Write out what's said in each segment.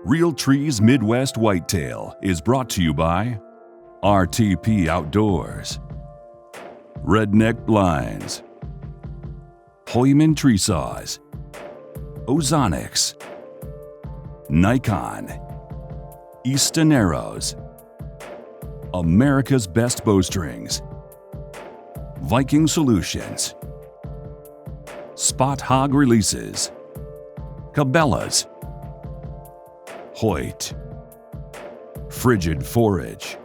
Real Trees Midwest Whitetail is brought to you by RTP Outdoors, Redneck Blinds, Hoyman Tree Saws, Ozonics, Nikon, Easton Arrows, America's Best Bowstrings, Viking Solutions, Spot Hog Releases, Cabela's, Hoyt, Frigid Forage,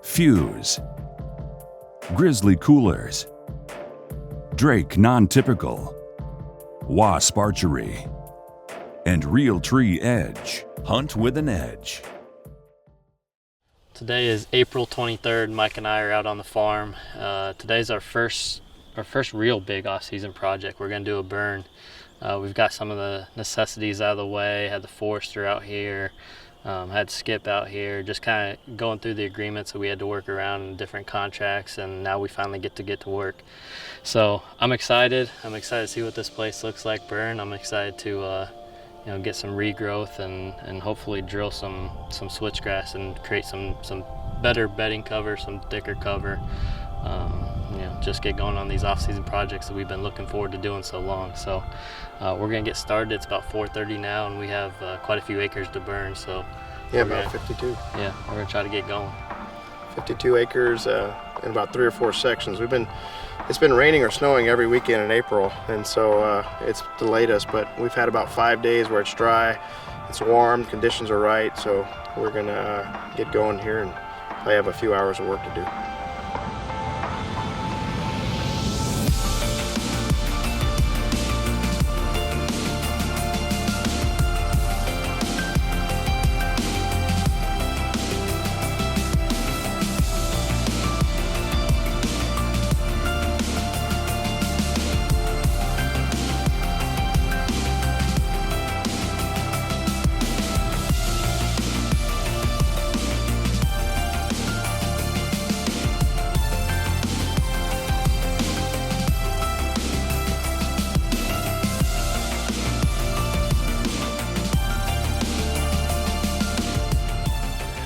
Fuse, Grizzly Coolers, Drake Non-Typical, Wasp Archery, and Real Tree Edge. Hunt with an edge. Today is April 23rd. Mike and I are out on the farm. Today's our first real big off-season project. We're gonna do a burn. We've got some of the necessities out of the way. Had the forester out here, had Skip out here, just kind of going through the agreements that we had to work around in different contracts, and now we finally get to work. So I'm excited. I'm excited to see what this place looks like burn. I'm excited to get some regrowth and hopefully drill some switchgrass and create some better bedding cover, some thicker cover. Just get going on these off-season projects that we've been looking forward to doing so long. So we're gonna get started. It's about 4:30 now, and we have quite a few acres to burn. So yeah, about 52. Yeah, we're gonna try to get going. 52 acres in about 3 or 4 sections. It's been raining or snowing every weekend in April, and so it's delayed us. But we've had about 5 days where it's dry, it's warm, conditions are right. So we're gonna get going here, and I have a few hours of work to do.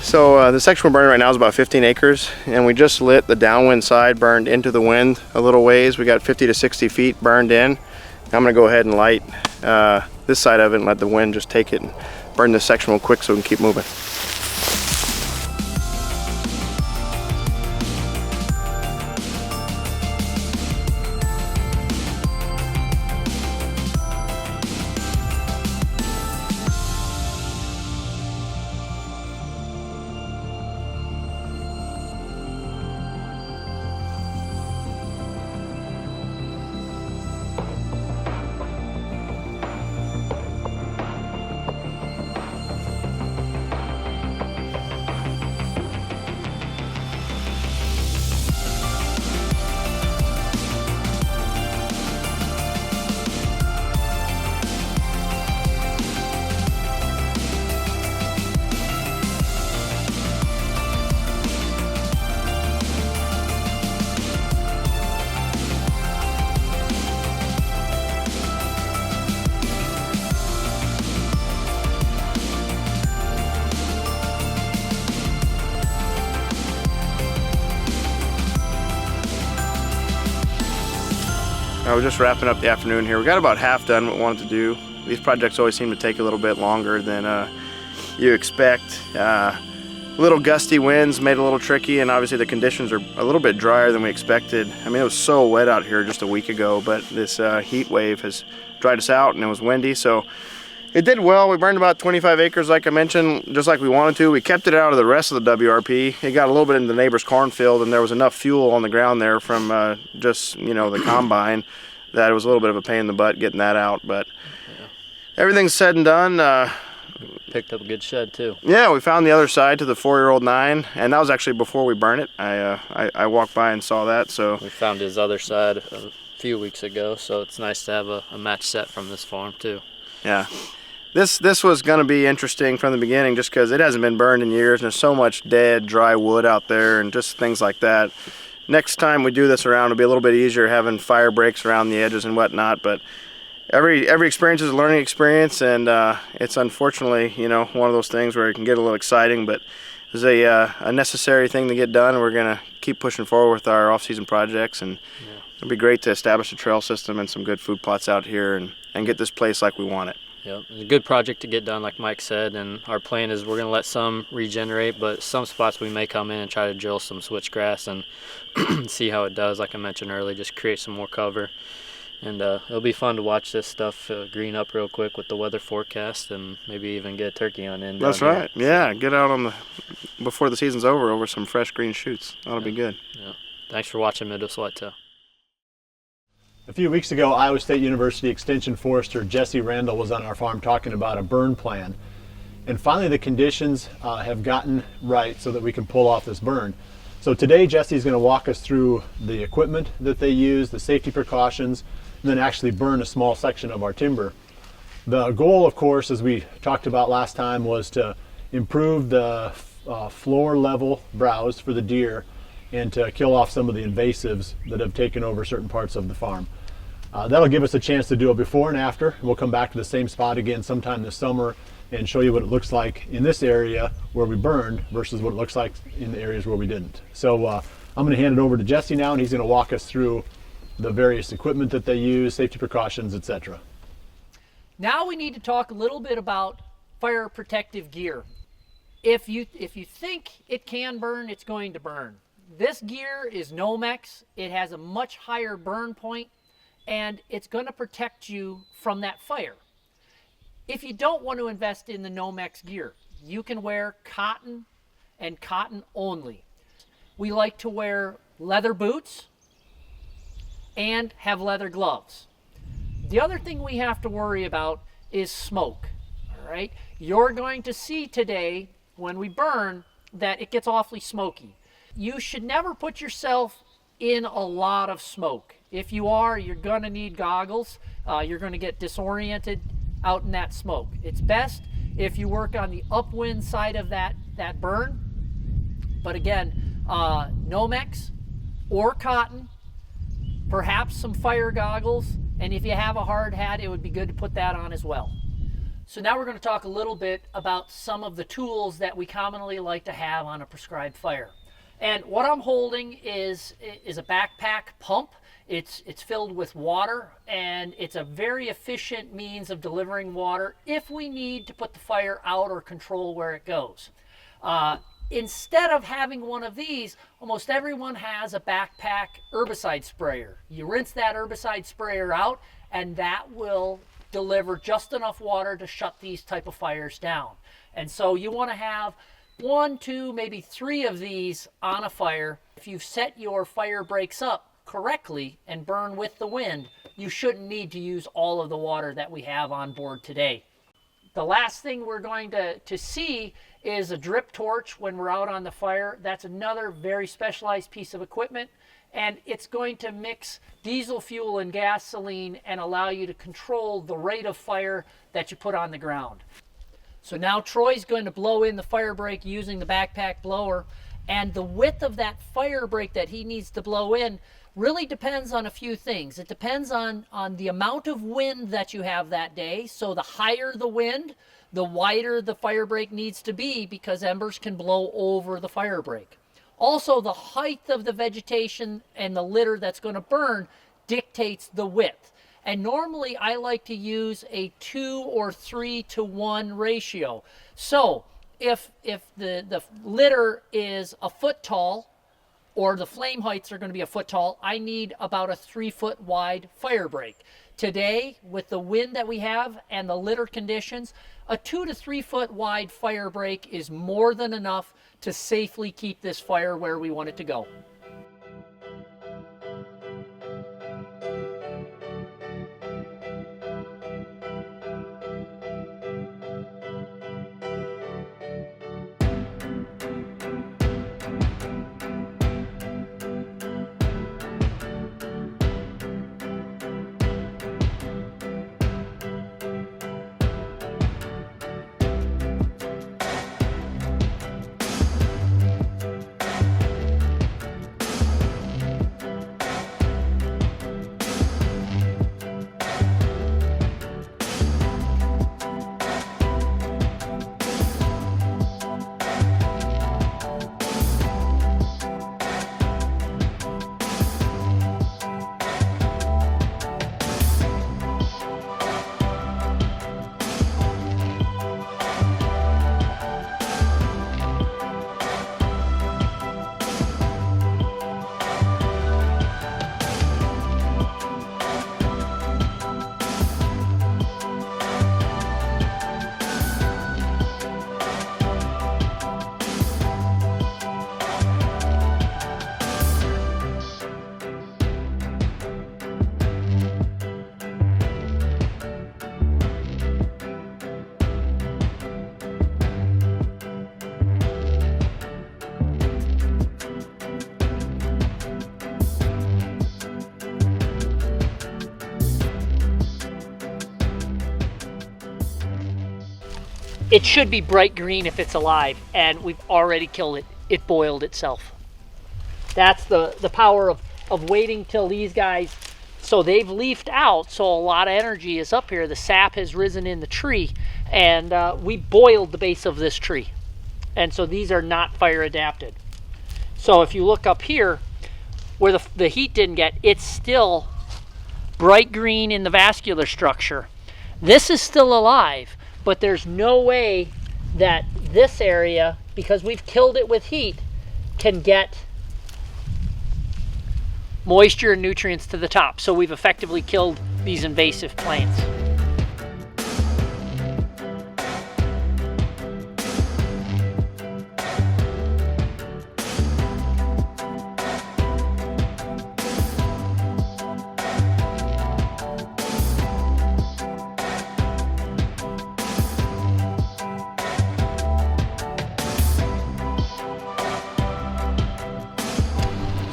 So the section we're burning right now is about 15 acres, and we just lit the downwind side, burned into the wind a little ways. We got 50 to 60 feet burned in. I'm gonna go ahead and light this side of it and let the wind just take it and burn this section real quick so we can keep moving. I was just wrapping up the afternoon here. We got about half done what we wanted to do. These projects always seem to take a little bit longer than you expect. Little gusty winds made it a little tricky, and obviously the conditions are a little bit drier than we expected. I mean, it was so wet out here just a week ago, but this heat wave has dried us out, and it was windy, so it did well. We burned about 25 acres, like I mentioned, just like we wanted to. We kept it out of the rest of the WRP. It got a little bit into the neighbor's cornfield, and there was enough fuel on the ground there from the combine that it was a little bit of a pain in the butt getting that out. But everything's said and done. Picked up a good shed too. Yeah, we found the other side to the 4-year-old 9, and that was actually before we burned it. I walked by and saw that. So we found his other side a few weeks ago, so it's nice to have a match set from this farm too. Yeah. This was going to be interesting from the beginning just because it hasn't been burned in years, and there's so much dead, dry wood out there and just things like that. Next time we do this around, it'll be a little bit easier having fire breaks around the edges and whatnot, but every experience is a learning experience, and it's unfortunately, one of those things where it can get a little exciting, but it's a necessary thing to get done. We're going to keep pushing forward with our off-season projects, and it'll be great to establish a trail system and some good food plots out here and get this place like we want it. Yep, it's a good project to get done, like Mike said, and our plan is we're going to let some regenerate, but some spots we may come in and try to drill some switchgrass and see how it does. Like I mentioned earlier, just create some more cover. And it'll be fun to watch this stuff green up real quick with the weather forecast, and maybe even get a turkey hunt in. That's right. Yeah, get out before the season's over some fresh green shoots. That'll be good. Yeah. Thanks for watching Midwest Whitetail. A few weeks ago, Iowa State University Extension Forester Jesse Randall was on our farm talking about a burn plan. And finally the conditions have gotten right so that we can pull off this burn. So today Jesse's going to walk us through the equipment that they use, the safety precautions, and then actually burn a small section of our timber. The goal, of course, as we talked about last time, was to improve the floor level browse for the deer and to kill off some of the invasives that have taken over certain parts of the farm. That'll give us a chance to do a before and after. We'll come back to the same spot again sometime this summer and show you what it looks like in this area where we burned versus what it looks like in the areas where we didn't. So I'm going to hand it over to Jesse now, and he's going to walk us through the various equipment that they use, safety precautions, etc. Now we need to talk a little bit about fire protective gear. If you think it can burn, it's going to burn. This gear is Nomex. It has a much higher burn point, and it's going to protect you from that fire. If you don't want to invest in the Nomex gear, you can wear cotton and cotton only. We like to wear leather boots and have leather gloves. The other thing we have to worry about is smoke. All right, you're going to see today when we burn that it gets awfully smoky. You should never put yourself in a lot of smoke. If you are, you're going to need goggles. You're going to get disoriented out in that smoke. It's best if you work on the upwind side of that burn. But again, Nomex or cotton, perhaps some fire goggles, and if you have a hard hat, it would be good to put that on as well. So now we're going to talk a little bit about some of the tools that we commonly like to have on a prescribed fire. And what I'm holding is a backpack pump. It's filled with water, and it's a very efficient means of delivering water if we need to put the fire out or control where it goes. Instead of having one of these, almost everyone has a backpack herbicide sprayer. You rinse that herbicide sprayer out, and that will deliver just enough water to shut these type of fires down. And so you want to have 1, 2, maybe 3 of these on a fire. If you've set your fire breaks up correctly and burn with the wind, you shouldn't need to use all of the water that we have on board today. The last thing we're going to see is a drip torch when we're out on the fire. That's another very specialized piece of equipment, and it's going to mix diesel fuel and gasoline and allow you to control the rate of fire that you put on the ground. So now Troy's going to blow in the fire break using the backpack blower, and the width of that fire break that he needs to blow in really depends on a few things. It depends on the amount of wind that you have that day. So the higher the wind, the wider the fire break needs to be, because embers can blow over the fire break. Also, the height of the vegetation and the litter that's going to burn dictates the width. And normally I like to use a 2 or 3 to 1 ratio. So if the litter is a foot tall, or the flame heights are going to be a foot tall, I need about a 3-foot wide fire break. Today, with the wind that we have and the litter conditions, a 2 to 3 foot wide fire break is more than enough to safely keep this fire where we want it to go. It should be bright green if it's alive, and we've already killed it. It boiled itself. That's the power of waiting till these guys, so they've leafed out, so a lot of energy is up here. The sap has risen in the tree, and we boiled the base of this tree. And so these are not fire adapted. So if you look up here, where the heat didn't get, it's still bright green in the vascular structure. This is still alive, but there's no way that this area, because we've killed it with heat, can get moisture and nutrients to the top. So we've effectively killed these invasive plants.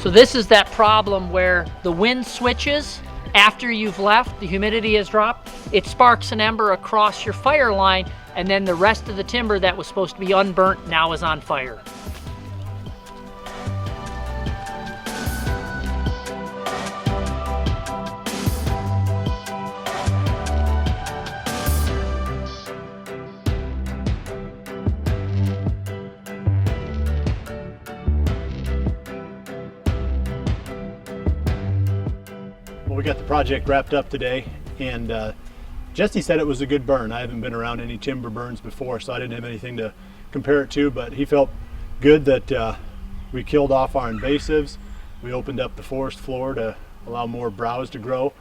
So this is that problem where the wind switches after you've left, the humidity has dropped, it sparks an ember across your fire line, and then the rest of the timber that was supposed to be unburnt now is on fire. Well, we got the project wrapped up today, and Jesse said it was a good burn. I haven't been around any timber burns before, so I didn't have anything to compare it to, but he felt good that we killed off our invasives. We opened up the forest floor to allow more browse to grow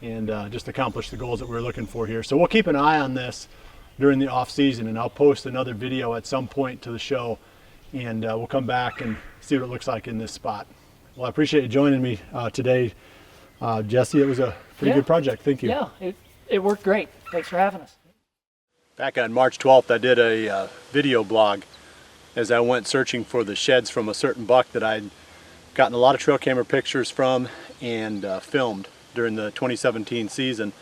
and just accomplish the goals that we're looking for here. So we'll keep an eye on this during the off season, and I'll post another video at some point to the show, and we'll come back and see what it looks like in this spot. Well, I appreciate you joining me today, Jesse. It was a pretty good project. Thank you. Yeah, it worked great. Thanks for having us. Back on March 12th, I did a video blog as I went searching for the sheds from a certain buck that I'd gotten a lot of trail camera pictures from and filmed during the 2017 season.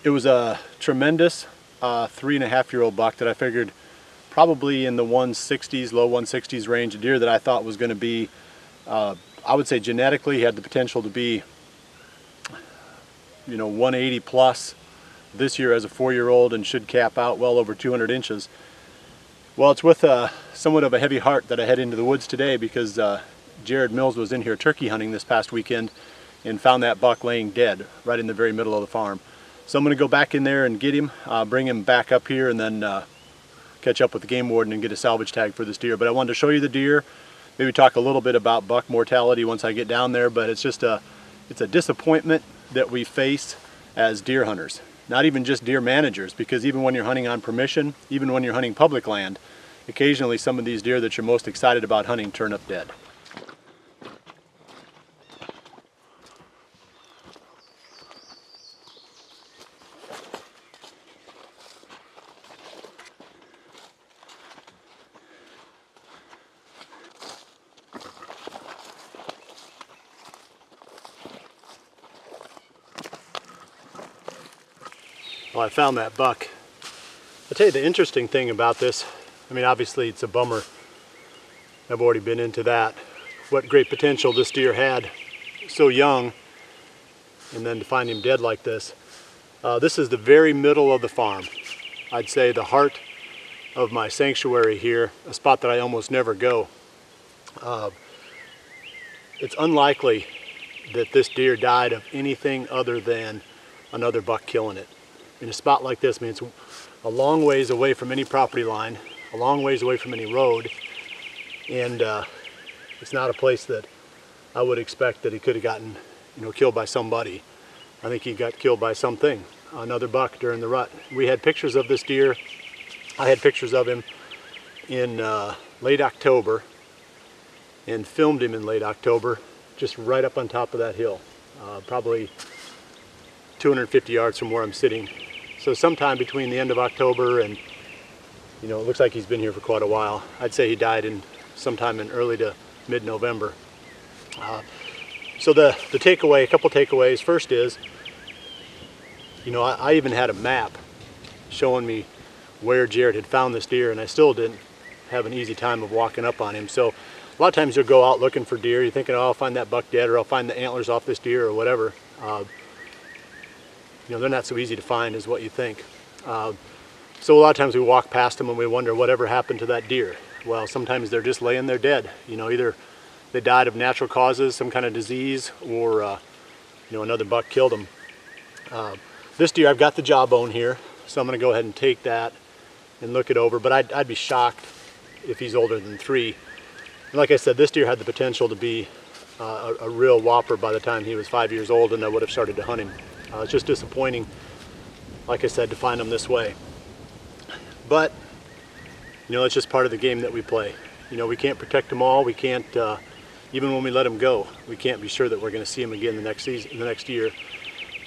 It was a tremendous 3.5-year-old buck that I figured probably in the 160s, low 160s range, a deer that I thought was going to be, I would say genetically had the potential to be 180 plus this year as a 4-year-old and should cap out well over 200 inches. Well, it's with somewhat of a heavy heart that I head into the woods today because Jared Mills was in here turkey hunting this past weekend and found that buck laying dead right in the very middle of the farm. So I'm going to go back in there and get him, bring him back up here, and then catch up with the game warden and get a salvage tag for this deer. But I wanted to show you the deer, maybe talk a little bit about buck mortality once I get down there, but it's just it's a disappointment that we face as deer hunters. Not even just deer managers, because even when you're hunting on permission, even when you're hunting public land, occasionally some of these deer that you're most excited about hunting turn up dead. Well, I found that buck. I'll tell you the interesting thing about this, I mean, obviously it's a bummer. I've already been into that. What great potential this deer had so young, and then to find him dead like this. This is the very middle of the farm. I'd say the heart of my sanctuary here, a spot that I almost never go. It's unlikely that this deer died of anything other than another buck killing it. In a spot like this, I mean, it's a long ways away from any property line, a long ways away from any road, and it's not a place that I would expect that he could have gotten, killed by somebody. I think he got killed by something, another buck during the rut. We had pictures of this deer. I had pictures of him in late October and filmed him in late October, just right up on top of that hill, probably 250 yards from where I'm sitting. So sometime between the end of October and, it looks like he's been here for quite a while. I'd say he died sometime in early to mid-November. So the takeaway, a couple takeaways. First is, I even had a map showing me where Jared had found this deer, and I still didn't have an easy time of walking up on him. So a lot of times you'll go out looking for deer, you're thinking, oh, I'll find that buck dead, or I'll find the antlers off this deer, or whatever. You know, they're not so easy to find as what you think. So a lot of times we walk past them and we wonder whatever happened to that deer. Well, sometimes they're just laying there dead. You know, either they died of natural causes, some kind of disease, or you know, another buck killed them. This deer, I've got the jawbone here, so I'm going to go ahead and take that and look it over. But I'd be shocked if he's older than 3. And like I said, this deer had the potential to be a real whopper by the time he was 5 years old, and I would have started to hunt him. It's just disappointing, like I said, to find him this way. But, you know, it's just part of the game that we play. You know, we can't protect them all. We can't, even when we let them go, we can't be sure that we're going to see them again the next season, the next year.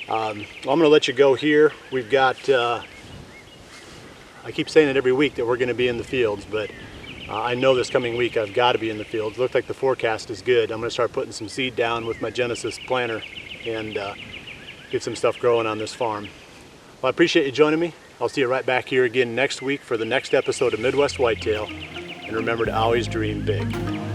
I'm going to let you go here. We've got, I keep saying it every week that we're going to be in the fields, but I know this coming week I've got to be in the fields. Looks like the forecast is good. I'm going to start putting some seed down with my Genesis planter and get some stuff growing on this farm. Well, I appreciate you joining me. I'll see you right back here again next week for the next episode of Midwest Whitetail. And remember to always dream big.